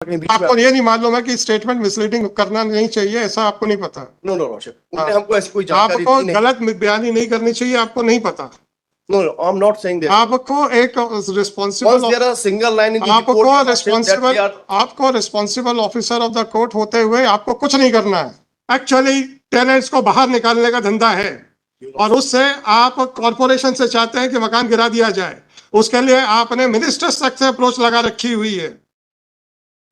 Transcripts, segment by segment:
आपको ये नहीं मालूम है कि स्टेटमेंट मिसलीडिंग करना नहीं चाहिए, ऐसा आपको नहीं पता? नो नो उन्होंने हमको ऐसी कोई जानकारी आपको नहीं। गलत बयानी नहीं करनी चाहिए, आपको नहीं पता। No I am not saying this. आपको एक रिस्पॉन्सिबल आपको responsible officer of the court होते हुए आपको कुछ नहीं करना है। एक्चुअली टेनेंट्स को बाहर निकालने का धंधा है और उससे आप कॉरपोरेशन से चाहते हैं कि मकान गिरा दिया जाए। उसके लिए आपने मिनिस्टर्स तक से अप्रोच लगा रखी हुई है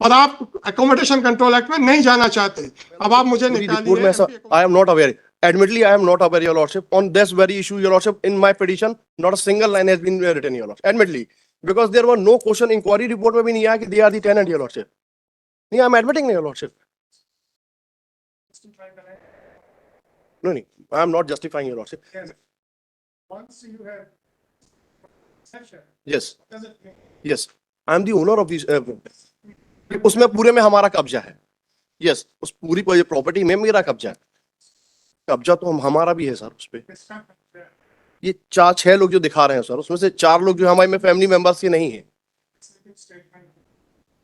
और आप अकोमोडेशन कंट्रोल एक्ट में नहीं जाना चाहते। अब आप मुझे निकालिए। आई am not aware, admittedly I am not aware, your lordship, on this very issue, your lordship. In my petition not a single line has been written, your lordship, admittedly, because there were no question inquiry report में भी नहीं आया कि they are the tenant, your lordship. नहीं, I am admitting, your lordship. No, I am not justifying, your lordship. Once you have session, yes, yes, I am the owner of these उसमें पूरे में हमारा कब्जा है। yes, उस पूरी property में मेरा कब्जा है। कब्जा तो हमारा भी है सर उस पे। ये 4-6 लोग जो दिखा रहे हैं सर, उसमें से 4 लोग जो हमारे में फैमिली मेंबर्स के नहीं है।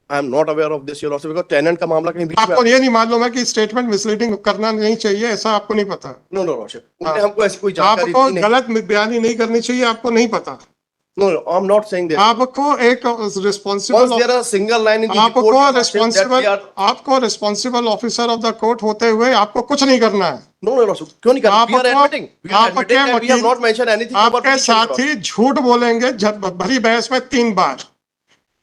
I am not aware of this, your lordship, because tenant का मामला कहीं बीच में। आपको ये नहीं मालूम है कि स्टेटमेंट मिसलीडिंग करना नहीं चाहिए, ऐसा आपको नहीं पता? नो नो लॉर्डशिप, उन्होंने हमको ऐसी कोई जानकारी आपको नहीं। गलत बयानी नहीं करनी चाहिए, आपको नहीं पता। No I am not saying this. आपको एक रिस्पॉन्सिबल आपको responsible officer of the court होते हुए आपको कुछ नहीं करना है। नो नो क्यों नहीं करना? आपके साथी झूठ बोलेंगे भरी बहस में 3 बार।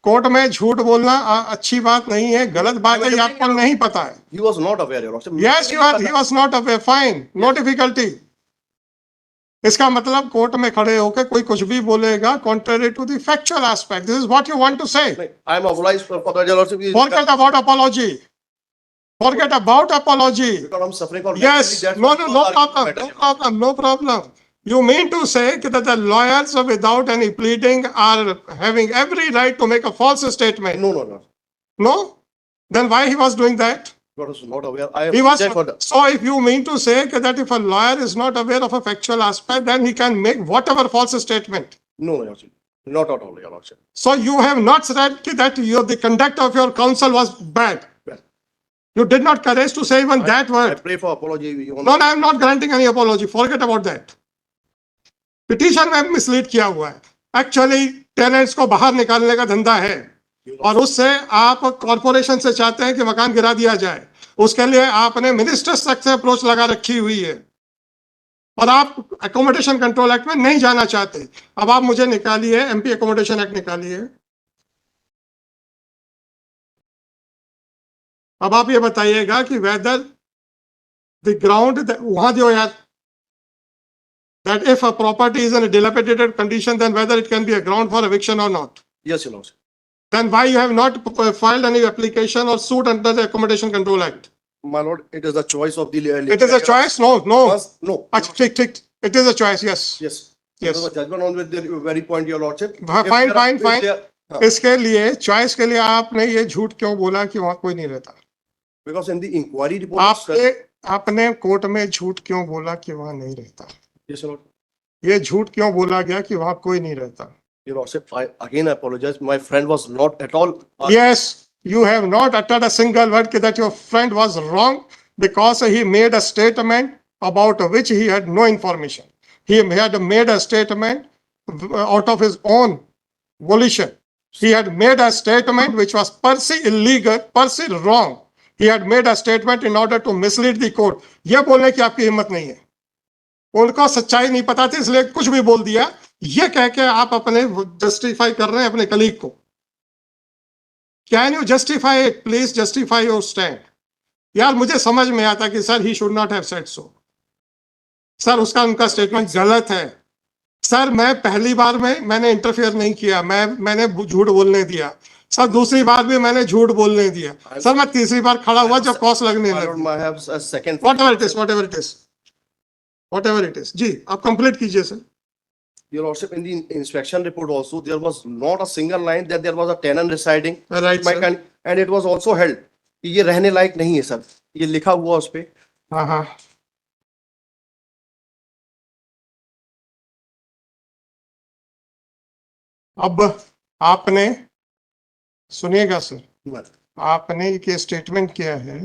कोर्ट में झूठ बोलना अच्छी बात नहीं है, गलत बात है, आपको नहीं पता है। He was not aware, your lordship. Yes, he was not aware. Fine, no difficulty. इसका मतलब कोर्ट में खड़े होकर कोई कुछ भी बोलेगा contrary to the factual aspect. This is what you want to say. I am obliged for that, your lordship. Forget about apology. Forget about apology. Because I'm suffering from yes, no problem, no problem. You mean to say that the lawyers without any pleading are having every right to make a false statement? No. No? Then why he was doing that? I was not aware. So if you mean to say that if a lawyer is not aware of a factual aspect, then he can make whatever false statement? No, your lordship. Not at all, your lordship. So you have not said that the conduct of your counsel was bad. You did not courage to say even that word. I pray for apology. No, I am not granting any apology. Forget about that. Petition में mislead किया हुआ है। Actually tenants को बाहर निकालने का धंधा है और उससे आप कॉरपोरेशन से चाहते हैं कि मकान गिरा दिया जाए। उसके लिए आपने मिनिस्टर्स तक से अप्रोच लगा रखी हुई है और आप अकोमोडेशन कंट्रोल एक्ट में नहीं जाना चाहते। अब आप मुझे निकालिए एमपी अकोमोडेशन एक्ट निकालिए। अब आप ये बताइएगा कि वेदर द ग्राउंड वहां जो यार that if a property is in a dilapidated condition, then whether it can be a ground for eviction or not. Yes, your lordship. Then why you have not filed any application or suit under the Accommodation Control Act? My lord, it is the choice of the It is a choice? No. No. It is a choice, yes. Yes. There was a judgment on the very point, your lordship. Fine. इसके लिए choice के लिए आपने ये झूठ क्यों बोला कि वहां कोई नहीं रहता? Because in the inquiry report, आपने कोर्ट में झूठ क्यों बोला कि वहां नहीं रहता? Yes, Lord. ये झूठ क्यों बोला गया कि वहां कोई नहीं रहता? Your lordship, I again apologize. My friend was not at all. Yes, you have not uttered a single word that your friend was wrong because he made a statement about which he had no information. He had made a statement out of his own volition. He had made a statement which was per se illegal, per se wrong. He had made a statement in order to mislead the court. ये बोलने की आपकी हिम्मत नहीं है। उनको सच्चाई नहीं पता थी इसलिए कुछ भी बोल दिया। ये कह के आप अपने जस्टिफाई कर रहे हैं अपने कलीग को। Can you justify it? Please justify your stand. यार मुझे समझ में आता कि sir he should not have said so. Sir उनका स्टेटमेंट गलत है। सर मैं पहली बार में मैंने इंटरफेयर नहीं किया, मैंने झूठ बोलने दिया। सर दूसरी बार भी मैंने झूठ बोलने दिया। सर मैं तीसरी बार खड़ा हुआ जब कॉस्ट लगने लगी। Whatever it is, जी आप कंप्लीट कीजिए sir. Your lordship, in the inspection report also there was not a single line that there was a tenant residing. Right, sir. And it was also held कि ये रहने लायक नहीं है sir, ये लिखा हुआ उस पे। हाँ। अब आपने सुनिएगा सर, आपने ये स्टेटमेंट किया है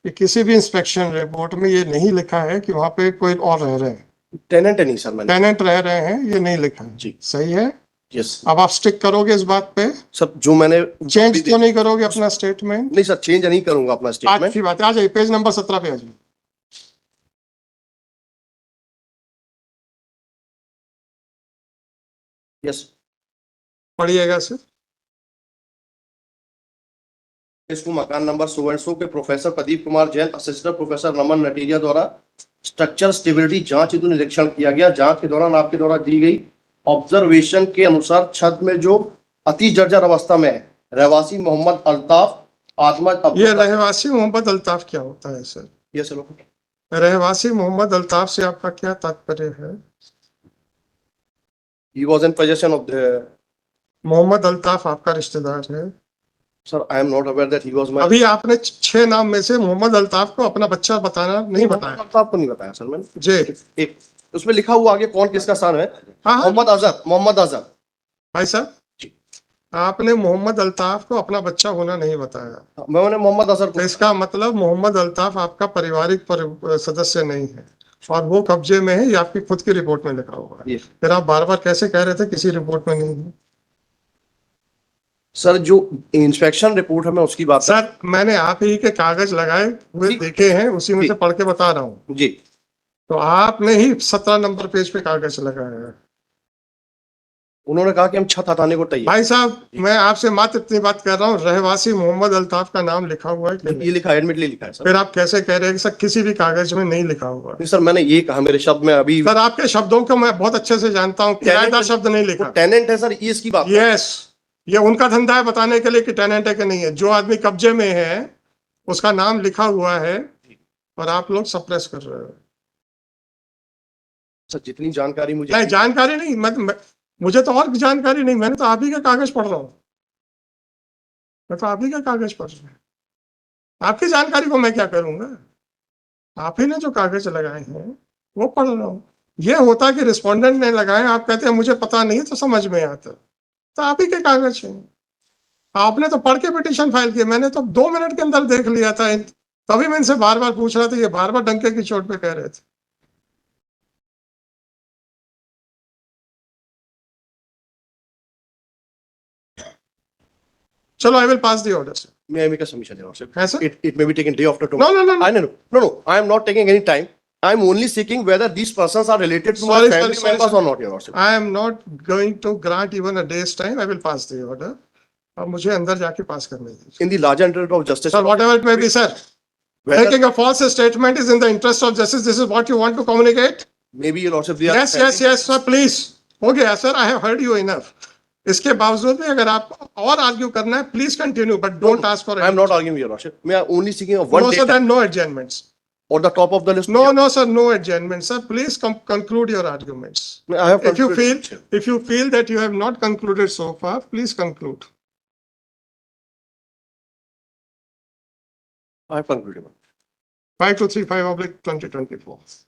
कि किसी भी इंस्पेक्शन रिपोर्ट में ये नहीं लिखा है कि वहां पे कोई और रह रहे हैं, टेनेंट है नहीं सर, मैंने टेनेंट रह रहे हैं, ये नहीं लिखा है। जी। सही है। यस अब आप स्टिक करोगे इस बात पे, सर, जो मैंने चेंज तो नहीं करोगे अपना स्टेटमेंट? नहीं सर, चेंज नहीं करूंगा अपना स्टेटमेंट। अच्छी बात है, आ जाइए पेज नंबर 17 पे आ जाइए। यस, पढ़िएगा सर। इसको मकान नंबर सो एंड सो के professor Pradeep Kumar Jain, assistant professor Raman Nateria द्वारा स्ट्रक्चर स्टेबिलिटी जांच हेतु निरीक्षण किया गया। जांच के दौरान आपके द्वारा दी गई ऑब्जर्वेशन के अनुसार छत में जो अति जर्जर अवस्था में है, रहवासी मोहम्मद अल्ताफ आत्मा ये रहवासी मोहम्मद अल्ताफ क्या होता है सर? ये सर, रहवासी मोहम्मद अल्ताफ से आपका क्या तात्पर्य है? he was in possession of the Mohammad Altaf आपका रिश्तेदार है? sir, I am not aware that he was my अभी आपने 6 नाम में से मोहम्मद अल्ताफ को अपना बच्चा बताना नहीं बताया। अल्ताफ को नहीं बताया सर मैंने। जी एक उसमें लिखा हुआ आगे कौन किसका सन है, हाँ हाँ मोहम्मद अजहर। भाई साहब, जी। आपने मोहम्मद अल्ताफ को अपना बच्चा होना नहीं बताया, मैंने मोहम्मद अजहर तो को इसका मतलब मोहम्मद अल्ताफ आपका पारिवारिक सदस्य नहीं है और वो कब्जे में है, ये आपकी खुद की रिपोर्ट में लिखा हुआ है। ये फिर आप बार बार कैसे कह रहे थे किसी रिपोर्ट में नहीं है? सर, जो इंस्पेक्शन रिपोर्ट है मैं उसकी बात सर मैंने आप ही के कागज लगाए हुए जी। देखे हैं, उसी में जी। से पढ़ के बता रहा हूँ। जी। तो आपने ही 17 नंबर पेज पे कागज लगाया है। उन्होंने कहा कि हम छत हटाने को तैयार। भाई साहब, मैं आपसे मात्र इतनी बात कर रहा हूँ, रहवासी मोहम्मद अल्ताफ का नाम लिखा हुआ है कि नहीं? ये लिखा है, एडमिटली लिखा है सर। फिर आप कैसे कह रहे हैं कि सर किसी भी कागज में नहीं लिखा हुआ? नहीं सर, मैंने ये कहा, मेरे शब्द में अभी सर आपके शब्दों को मैं बहुत अच्छे से जानता हूँ, किराएदार शब्द नहीं लिखा। टेनेंट है सर, ये इसकी बात है। यस, ये उनका धंधा है बताने के लिए कि टेनेंट है कि नहीं है। जो आदमी कब्जे में है उसका नाम लिखा हुआ है और आप लोग सप्रेस कर रहे हो। सर, जितनी जानकारी मुझे नहीं जानकारी नहीं, मुझे तो और जानकारी नहीं, मैंने तो आप ही का कागज पढ़ रहा हूँ, मैं तो आप ही का कागज पढ़ रहा हूँ। आपकी जानकारी को मैं क्या करूंगा? आप ही ने जो कागज लगाए हैं वो पढ़ रहा हूँ। ये होता कि रिस्पोंडेंट ने लगाए, आप कहते हैं मुझे पता नहीं तो समझ में आता, तो आप ही के कागज हैं। आपने तो पढ़ के पिटीशन फाइल किया, मैंने तो 2 मिनट के अंदर देख लिया था, तभी मैं इनसे बार बार पूछ रहा था, ये बार बार डंके की चोट पे कह रहे थे। चलो, I will pass the order. May I make a submission, Your Worship? Yes, sir. It may be taken day after tomorrow. No, no, no, no. No. I am not taking any time. I am only seeking whether these persons are related to my Sorry, family sorry, members sorry. or not, Your Worship. I am not going to grant even a day's time. I will pass the order. अब मुझे अंदर जाके पास करने दीजिए। In the larger interest of justice. Sir, whatever it may be, sir. Whether Making a false statement is in the interest of justice. This is what you want to communicate? maybe, Your Worship, they are. Yes, sir, please. हो गया sir, I have heard you enough. इसके बावजूद भी अगर आप और argue करना है, please continue, but don't ask for. I am not arguing, Your Worship. I am only seeking a one No, day sir, time then no adjournments. or the top of the list. No, sir, no adjournments, sir. Please conclude your arguments. I have If you concluded. if you feel that you have not concluded so far, please conclude. I have concluded. 5235/2024.